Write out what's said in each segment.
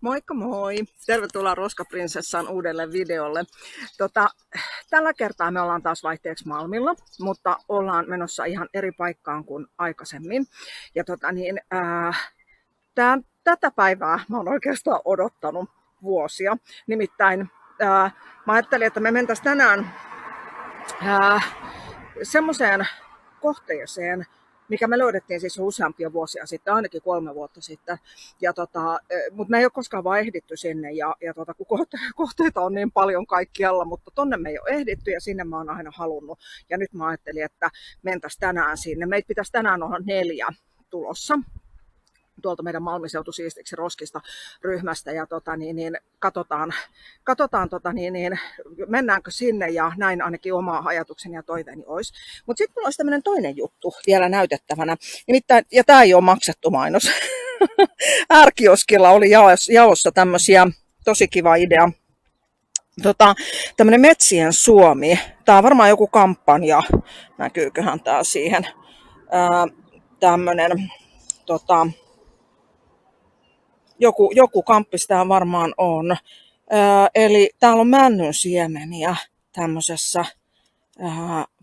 Moikka moi! Tervetuloa Roskaprinsessaan uudelle videolle. Tällä kertaa me ollaan taas vaihteeksi Malmilla, mutta ollaan menossa ihan eri paikkaan kuin aikaisemmin. Ja tätä päivää mä oon oikeastaan odottanut vuosia. Nimittäin mä ajattelin, että me mentäisiin tänään semmoiseen kohteeseen, mikä me löydettiin siis useampia vuosia sitten, ainakin 3 vuotta sitten. Mutta me ei ole koskaan vaan ehditty sinne, kun kohteita on niin paljon kaikkialla, mutta tonne me ei ole ehditty ja sinne mä oon aina halunnut. Ja nyt mä ajattelin, että mentäisiin tänään sinne. Meitä pitäisi tänään olla 4 tulossa tuolta meidän Malmin seutu siistiksi Roskista ryhmästä ja katsotaan mennäänkö sinne ja näin ainakin oma ajatukseni ja toiveeni olisi. Mutta sitten mulla olisi tämmöinen toinen juttu vielä näytettävänä. Nimittäin, ja tämä ei ole maksettu mainos. Ärkioskilla oli jaossa tämmöisiä, tosi kiva idea. Tämmöinen Metsien Suomi. Tämä on varmaan joku kampanja. Näkyyköhän tämä siihen. Tämmöinen joku kamppis tämä varmaan on. Eli täällä on männyn siemeniä tämmöisessä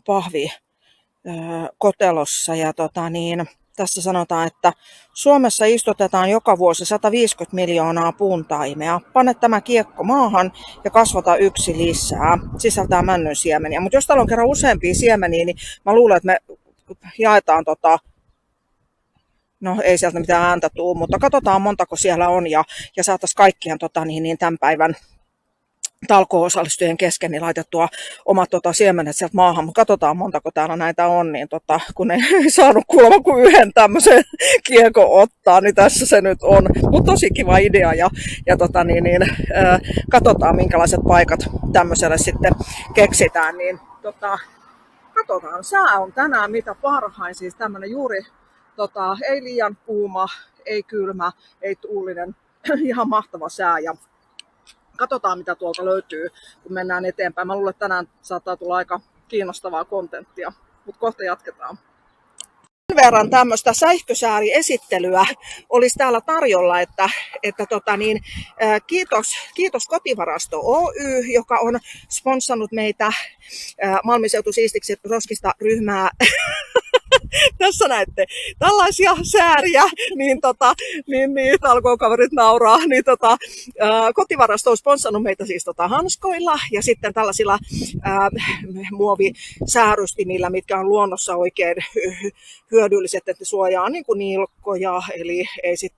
pahvikotelossa. Ja tässä sanotaan, että Suomessa istutetaan joka vuosi 150 miljoonaa puuntaimea. Pane tämä kiekko maahan ja kasvata 1 lisää. Sisältää männyn siemeniä. Mutta jos täällä on kerran useampia siemeniä, niin mä luulen, että me jaetaan no ei sieltä mitään ääntä tule, mutta katsotaan montako siellä on ja saataisiin kaikkien tämän päivän talkoo-osallistujien kesken niin laitettua omat siemenet sieltä maahan, mutta katsotaan montako täällä näitä on, niin kun ei saanut kuulemma kuin 1 tämmöisen kiekon ottaa, niin tässä se nyt on. Mutta tosi kiva idea ja katsotaan minkälaiset paikat tämmöiselle sitten keksitään, niin katsotaan. Sää on tänään mitä parhain, siis tämmöinen juuri ei liian kuuma, ei kylmä, ei tuulinen, ihan mahtava sää ja katsotaan mitä tuolta löytyy, kun mennään eteenpäin. Mä luulen, että tänään saattaa tulla aika kiinnostavaa kontenttia, mutta kohta jatketaan. Sen verran tämmöistä sähkösääriesittelyä olisi täällä tarjolla, että kiitos Kotivarasto Oy, joka on sponssannut meitä Malmin seutu siistiksi Roskista ryhmää. Tässä näette tällaisia sääriä, niin talkookaverit nauraa, niin Kotivarasto on sponssannut meitä siis hanskoilla ja sitten tällaisilla muovisäärystimillä, mitkä on luonnossa oikein hyödylliset, että suojaa niin kuin nilkkoja, eli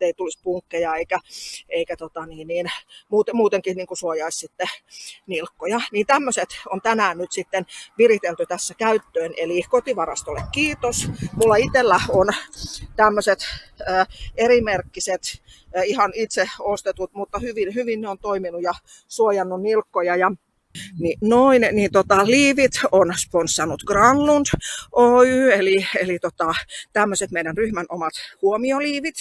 ei tulisi punkkeja eikä muutenkin niin kuin suojaisi sitten nilkkoja. Niin tämmöiset on tänään nyt sitten viritelty tässä käyttöön, eli Kotivarastolle kiitos. Mulla itsellä on tämmöiset erimerkkiset, ihan itse ostetut, mutta hyvin ne on toiminut ja suojannut nilkkoja. Liivit on sponssannut Granlund Oy, eli tämmöiset meidän ryhmän omat huomioliivit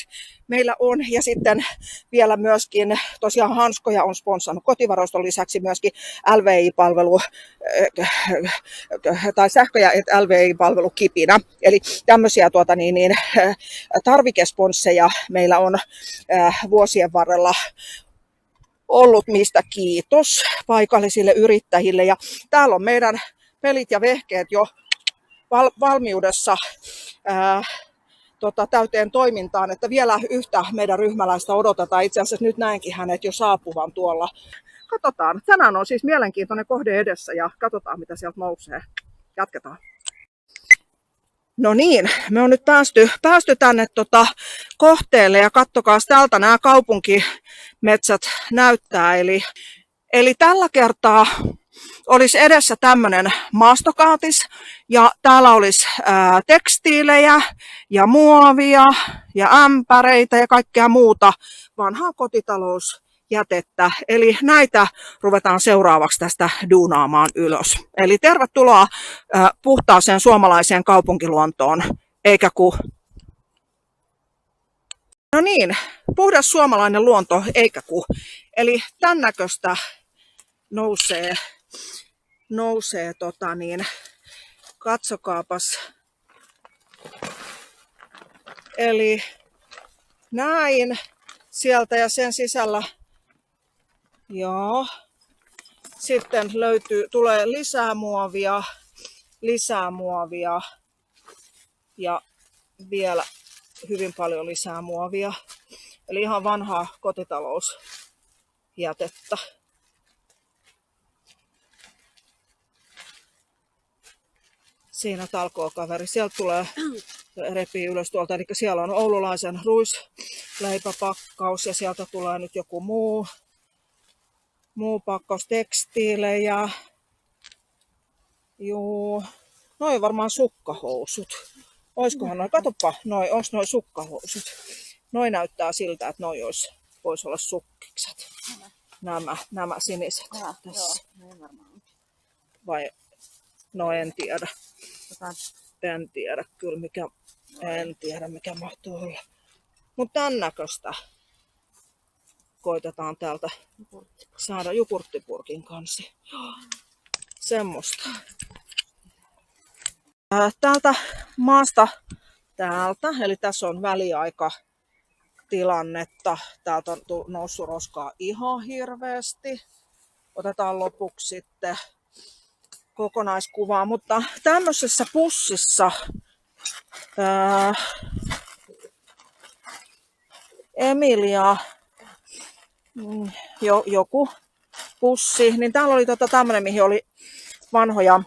meillä on. Ja sitten vielä myöskin tosiaan hanskoja on sponssannut Kotivaraston lisäksi myöskin LVI-palvelu tai sähkö- ja LVI-palvelu Kipinä. Eli tämmöisiä tarvikesponsseja meillä on vuosien varrella ollut, mistä kiitos paikallisille yrittäjille. Ja täällä on meidän pelit ja vehkeet jo valmiudessa täyteen toimintaan, että vielä yhtä meidän ryhmäläistä odotetaan. Itse asiassa nyt näenkin hänet jo saapuvan tuolla. Katsotaan. Tänään on siis mielenkiintoinen kohde edessä ja katsotaan mitä sieltä nousee. Jatketaan. No niin, me on nyt päästy tänne kohteelle ja kattokaa täältä nämä kaupunkimetsät näyttää. Eli tällä kertaa olisi edessä tämmöinen maastokaatis ja täällä olisi tekstiilejä ja muovia ja ämpäreitä ja kaikkea muuta vanhaa kotitalousjätettä. Eli näitä ruvetaan seuraavaksi tästä duunaamaan ylös. Eli tervetuloa puhtaaseen suomalaiseen kaupunkiluontoon, eikä ku. No niin, puhdas suomalainen luonto, eikä ku. Eli tämän näköistä nousee katsokaapas. Eli näin sieltä ja sen sisällä Joo. Sitten tulee lisää muovia ja vielä hyvin paljon lisää muovia. Eli ihan vanhaa kotitalousjätettä. Siinä talkookaveri. Sieltä tulee repii ylös tuolta. Eli siellä on oululaisen ruisleipäpakkaus ja sieltä tulee nyt joku muu pakkaus, tekstiilejä. Juu. Noin varmaan sukkahousut. Oiskohan noi? Katoppa, onks noi sukkahousut? Noi näyttää siltä, että noi vois olla sukkikset. Nämä siniset tässä. Joo, vai no en tiedä. En tiedä kyllä mikä mahtuu olla. Mutta tämän näköistä koitetaan täältä saada jogurttipurkin kanssa. Semmoista. Täältä maasta eli tässä on väliaikatilannetta. Täältä on noussut roskaa ihan hirveästi. Otetaan lopuksi sitten kokonaiskuvaa, mutta tämmöisessä pussissa Emilia joku pussi, niin täällä oli tämmöinen, mihin oli vanhoja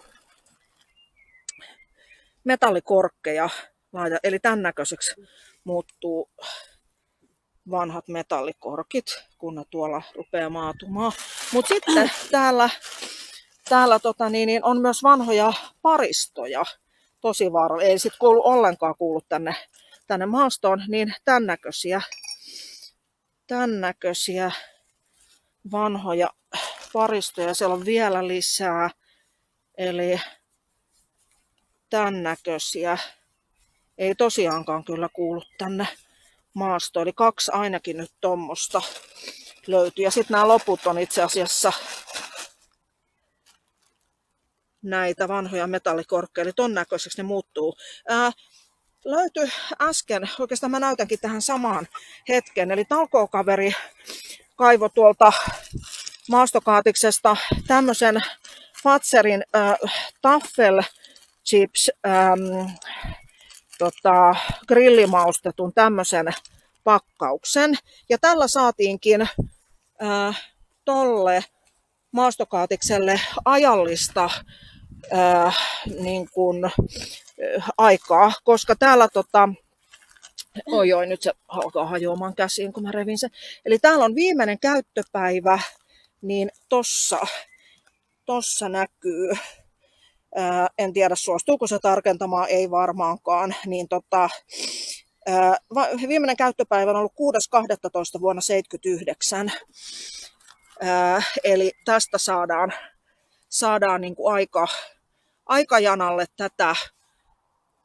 metallikorkkeja, eli tämän näköiseksi muuttuu vanhat metallikorkit, kun ne tuolla rupeaa maatumaan. Mutta sitten täällä on myös vanhoja paristoja, tosi vaarallisia. Ei sitten ollenkaan kuulu tänne maastoon, niin tämän näköisiä vanhoja paristoja. Siellä on vielä lisää, eli tämän näköisiä. Ei tosiaankaan kyllä kuulu tänne maastoon, eli 2 ainakin nyt tommosta löytyy. Ja sitten nämä loput on itse asiassa näitä vanhoja metallikorkkeja, eli ton näköiseksi ne muuttuu. Löytyi äsken, oikeastaan mä näytänkin tähän samaan hetken, eli talkookaveri kaivo tuolta maastokaatiksesta tämmöisen Fazerin Taffel Chips grillimaustetun tämmöisen pakkauksen. Ja tällä saatiinkin tolle maastokaatikselle ajallista aikaa, koska täällä nyt se alkaa hajoamaan käsiin, kun mä revin sen. Eli täällä on viimeinen käyttöpäivä, niin tossa näkyy. En tiedä, suostuuko se tarkentamaan, ei varmaankaan. Niin viimeinen käyttöpäivä on ollut 6.12. vuonna 1979. Eli tästä saadaan niin kuin aikajanalle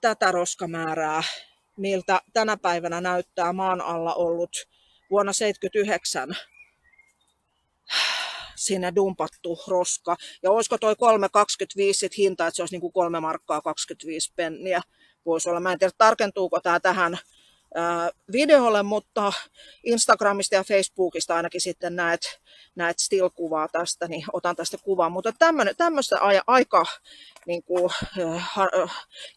tätä roskamäärää, miltä tänä päivänä näyttää maan alla ollut vuonna 1979 sinne dumpattu roska. Ja olisiko toi 3,25 sit hinta, että se olisi niin kuin 3 markkaa 25 penniä voisi olla. Mä en tiedä, tarkentuuko tämä tähän videolle, mutta Instagramista ja Facebookista ainakin sitten näet still-kuvaa tästä, niin otan tästä kuvaa. Mutta tämmöistä aika niin kuin,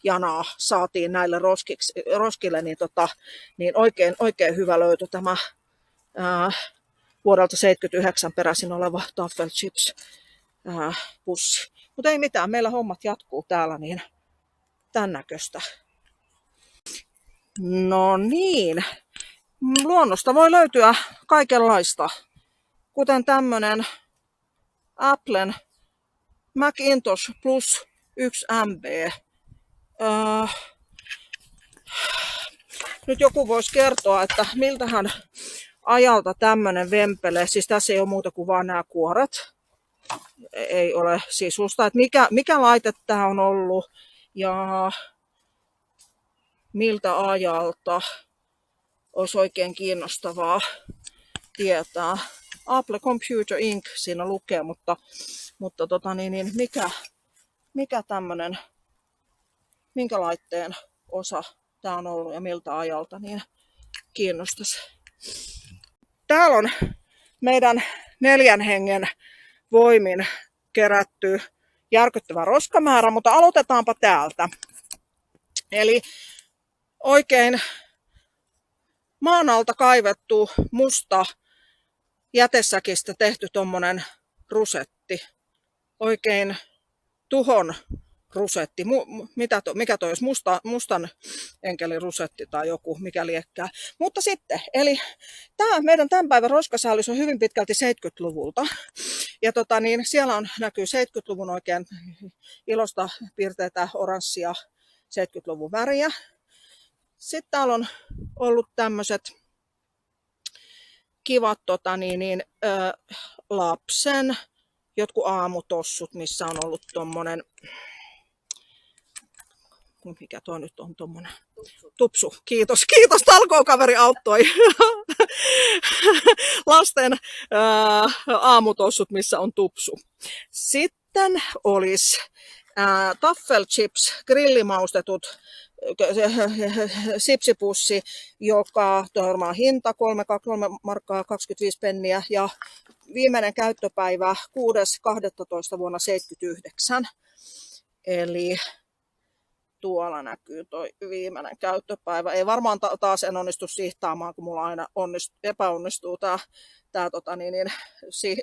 janaa saatiin näille roskille, niin oikein hyvä löytö tämä vuodelta 1979 peräisin oleva Taffel Chips pussi. Mutta ei mitään, meillä hommat jatkuu täällä, niin tämän näköistä. No niin, luonnosta voi löytyä kaikenlaista, kuten tämmönen Applen Macintosh Plus 1 MB. Nyt joku voisi kertoa, että miltähän ajalta tämmönen vempele, siis tässä ei ole muuta kuin vaan nämä kuoret. Ei ole sisusta, että mikä laite tämä on ollut ja miltä ajalta olisi oikein kiinnostavaa tietää. Apple Computer Inc. siinä lukee, mutta mikä tämmönen, minkä laitteen osa tämä on ollut ja miltä ajalta, niin kiinnostaisi. Täällä on meidän 4 hengen voimin kerätty järkyttävä roskamäärä, mutta aloitetaanpa täältä. Eli oikein maan alta kaivettu musta jätesäkistä tehty tommonen rusetti. Oikein tuhon rusetti. Mikä toi olisi? Mustan enkelin rusetti tai joku, mikä liekkää. Mutta sitten, eli tämä meidän tämän päivän roskasäälys on hyvin pitkälti 70-luvulta. Ja siellä näkyy 70-luvun oikein ilosta piirteitä oranssia 70-luvun väriä. Sitten täällä on ollut tämmöiset kivat lapsen jotkut aamutossut, missä on ollut tommonen, mikä tuo nyt on tommonen? Tupsu. Kiitos, talkookaveri auttoi. Lasten aamutossut, missä on tupsu. Sitten olisi taffelchips, grillimaustetut, sipsipussi, joka varmaan hinta 3 markkaa 25 penniä ja viimeinen käyttöpäivä 6.12. vuonna 1979. Eli tuolla näkyy toi viimeinen käyttöpäivä. Ei varmaan taas en onnistu sihtaamaan, kun mulla aina epäonnistuu tää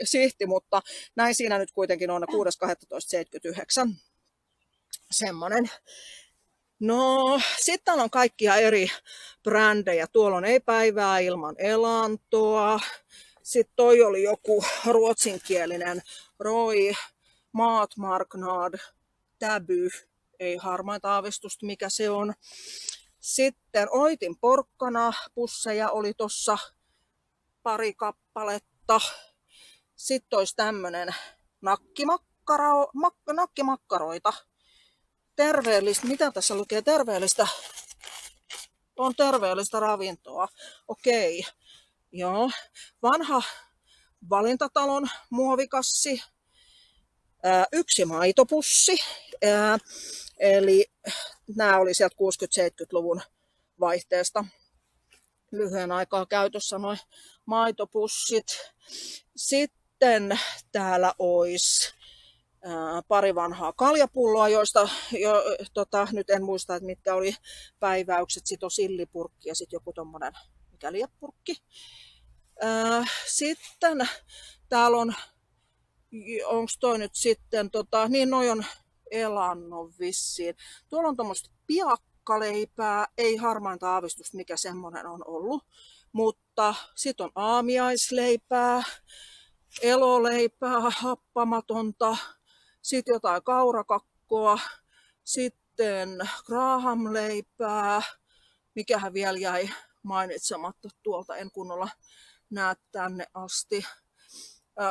sihti, mutta näin siinä nyt kuitenkin on 6.12.79. Semmonen. No, sitten täällä on kaikkia eri brändejä. Tuolla on Ei päivää ilman elantoa. Sitten toi oli joku ruotsinkielinen Roy, Matmarknad, Täby. Ei harmainta aavistusta, mikä se on. Sitten Oitin porkkana pusseja oli tossa pari kappaletta. Sitten olisi tämmönen nakkimakkaroita. Terveellistä, mitä tässä lukee? Terveellistä. On terveellistä ravintoa. Okei. Joo. Vanha Valintatalon muovikassi. 1 maitopussi. Eli nämä oli sieltä 60-70-luvun vaihteesta. Lyhyen aikaa käytössä noin maitopussit. Sitten täällä olisi pari vanhaa kaljapulloa, joista nyt en muista, että mitkä oli päiväykset. Sitten on sillipurkki ja sitten joku tommonen liepurkki. Sitten täällä on, onko toi nyt sitten, niin noi on elannon vissiin. Tuolla on tommoista piakkaleipää, ei harmainta aavistusta mikä semmonen on ollut. Mutta sitten on aamiaisleipää, eloleipää, happamatonta. Sitten jotain kaurakakkoa, sitten Graham-leipää, mikähän vielä jäi mainitsematta tuolta, en kunnolla näe tänne asti.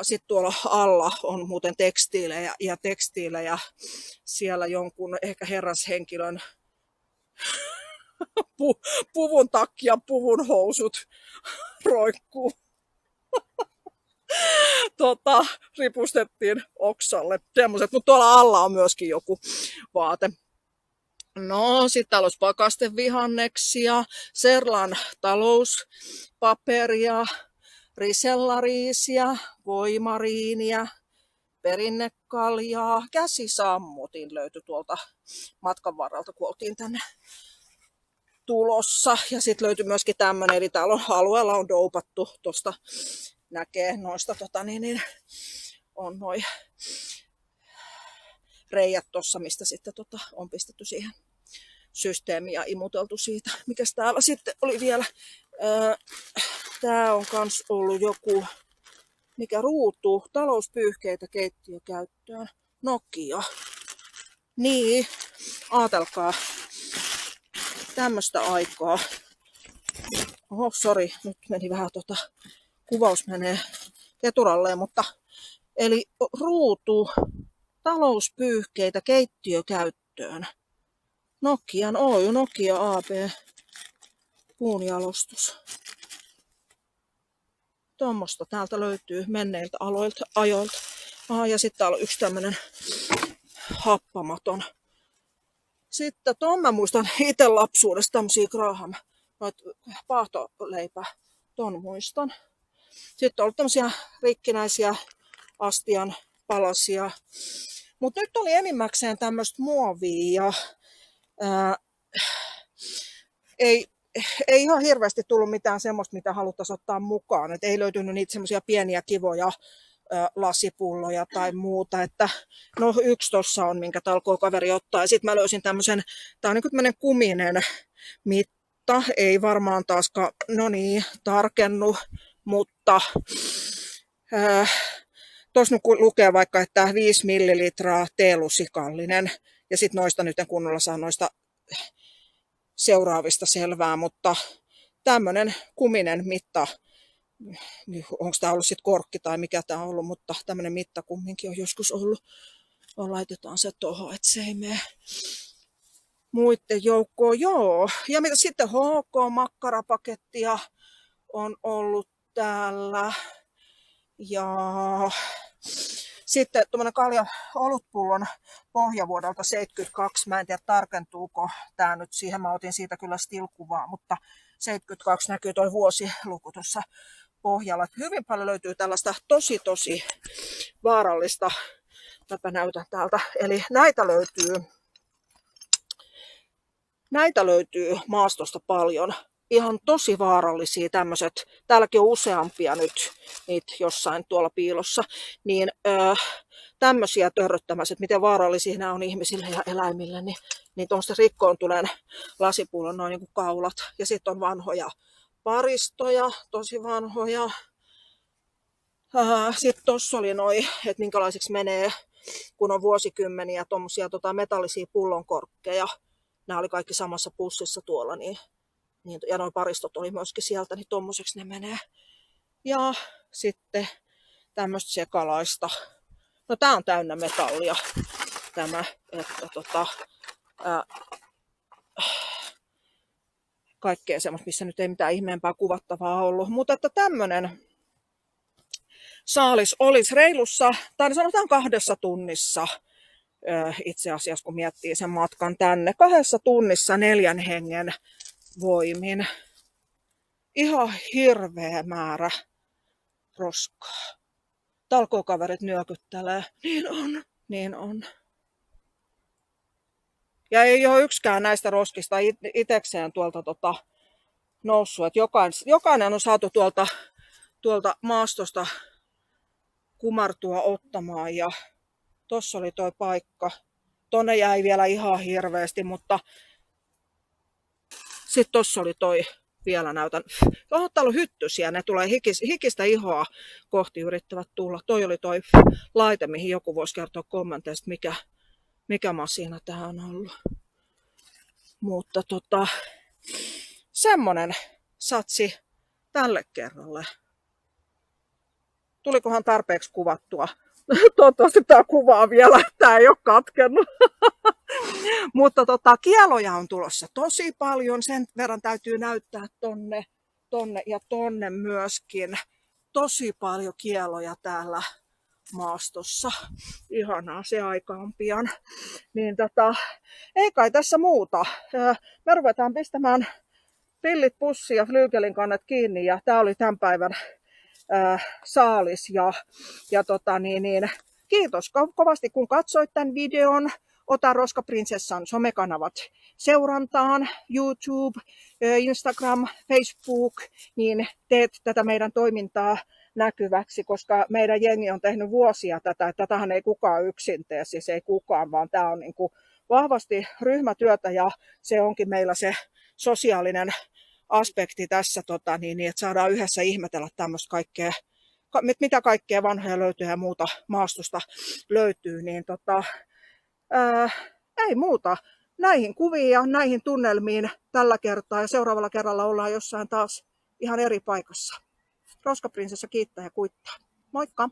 Sitten tuolla alla on muuten tekstiilejä siellä jonkun ehkä herrashenkilön puvun takki ja puvun housut roikkuu. Ripustettiin oksalle. Semmoiset, mutta tuolla alla on myöskin joku vaate. No, sitten täällä olisi pakastevihanneksia, Serlan talouspaperia, risellariisiä, voimariinia, perinnekaljaa, käsisammutin löytyi tuolta matkan varrelta, kun oltiin tänne tulossa. Ja sitten löytyi myöskin tämmöinen, eli täällä alueella on doupattu, tuosta näkee noista, on noi reijät tuossa, mistä sitten on pistetty siihen systeemiin ja imuteltu siitä. Mikäs täällä sitten oli vielä? Tää on kans ollut joku, mikä ruutu, talouspyyhkeitä keittiökäyttöön. Nokia. Niin, aatelkaa. Tämmöstä aikaa. Oho, sori, nyt meni vähän kuvaus menee keturalleen, mutta eli ruutu, talouspyyhkeitä keittiökäyttöön. Nokian Oy, Nokia AB, puunjalostus. Tuommoista täältä löytyy menneiltä ajoilta. Aha, ja sitten täällä on yksi tämmönen happamaton. Sitten mä muistan itse lapsuudesta tämmösiä Graham, paahtoleipää, ton muistan. Sitten on ollut tämmöisiä rikkinäisiä astian palasia. Mutta nyt oli enimmäkseen tämmöistä muovia ja ei ihan hirveästi tullut mitään semmoista, mitä haluttaisiin ottaa mukaan. Et ei löytynyt niitä semmoisia pieniä kivoja lasipulloja tai muuta. Että, no yksi tossa on, minkä talkookaveri ottaa. Ja sitten mä löysin tämmöisen, tää on niin tämmöinen kuminen mitta. Ei varmaan taaskaan, no niin, tarkennu, mutta tuossa lukee vaikka, että 5 millilitraa teelusikallinen. Ja sitten noista nyt en kunnolla saa noista seuraavista selvää, mutta tämmöinen kuminen mitta, onko tämä ollut sitten korkki tai mikä tämä on ollut, mutta tämmöinen mitta kumminkin on joskus ollut. Laitetaan se tuohon, että se ei mene muiden joukkoon. Joo, ja mitä sitten HK-makkarapakettia on ollut täällä. Ja sitten tuommoinen kalja olutpullon pohja vuodelta 72. Mä en tiedä tarkentuuko tämä nyt siihen. Mä otin siitä kyllä still-kuvaa, mutta 72 näkyy toi vuosiluku tuossa pohjalla. Hyvin paljon löytyy tällaista tosi vaarallista. Mäpä näytän täältä. Eli näitä löytyy maastosta paljon. Ihan tosi vaarallisia tämmöiset, täälläkin on useampia nyt niitä jossain tuolla piilossa, niin tämmöisiä törröttämäiset, miten vaarallisia nämä on ihmisille ja eläimille, niin tuommoista rikkoontuneen lasipullon noin niin kuin kaulat. Ja sitten on vanhoja paristoja, tosi vanhoja. Sitten tuossa oli noi, että minkälaisiksi menee, kun on vuosikymmeniä tuommoisia metallisia pullonkorkkeja. Nämä oli kaikki samassa pussissa tuolla, niin ja noin paristot oli myöskin sieltä, niin tommoseksi ne menee. Ja sitten tämmöistä sekalaista. No tää on täynnä metallia. Tämä, että kaikkea semmoista, missä nyt ei mitään ihmeempää kuvattavaa ollut. Mutta että tämmönen saalis olisi reilussa, tai sanotaan 2 tunnissa. Itse asiassa kun miettii sen matkan tänne. 2 tunnissa 4 hengen voimin. Ihan hirveä määrä roskaa. Talkookaverit nyökyttelee. Niin on. Ja ei ole yksikään näistä roskista itekseen tuolta noussut. Et jokainen on saatu tuolta maastosta kumartua ottamaan. Ja tossa oli toi paikka. Tonne jäi vielä ihan hirveästi, mutta sitten tossa oli toi, vielä näytän. Täällä on ollut hyttysiä, ne tulee hikistä ihoa kohti yrittävät tulla. Toi oli toi laite, mihin joku voisi kertoa kommenteista, mikä masiina tää on ollut. Mutta semmonen satsi tälle kerralle. Tulikohan tarpeeksi kuvattua? Toivottavasti tää kuvaa vielä, että tää ei ole katkennut. Mutta kieloja on tulossa tosi paljon, sen verran täytyy näyttää tonne ja tonne myöskin. Tosi paljon kieloja täällä maastossa. Ihanaa, se aika on pian. Niin ei kai tässä muuta. Me ruvetaan pistämään pillit pussiin ja flyykelin kannet kiinni ja tää oli tämän päivän saalis ja kiitos kovasti kun katsoit tämän videon. Ota Roskaprinsessan somekanavat seurantaan, YouTube, Instagram, Facebook, niin teet tätä meidän toimintaa näkyväksi, koska meidän jengi on tehnyt vuosia tätä. Tätähän ei kukaan yksin tee, siis ei kukaan, vaan tämä on niin kuin vahvasti ryhmätyötä ja se onkin meillä se sosiaalinen aspekti tässä, että saadaan yhdessä ihmetellä tämmöistä kaikkea, mitä kaikkea vanhoja löytyy ja muuta maastosta löytyy, niin ei muuta. Näihin kuviin ja näihin tunnelmiin tällä kertaa ja seuraavalla kerralla ollaan jossain taas ihan eri paikassa. Roskaprinsessa kiittää ja kuittaa. Moikka!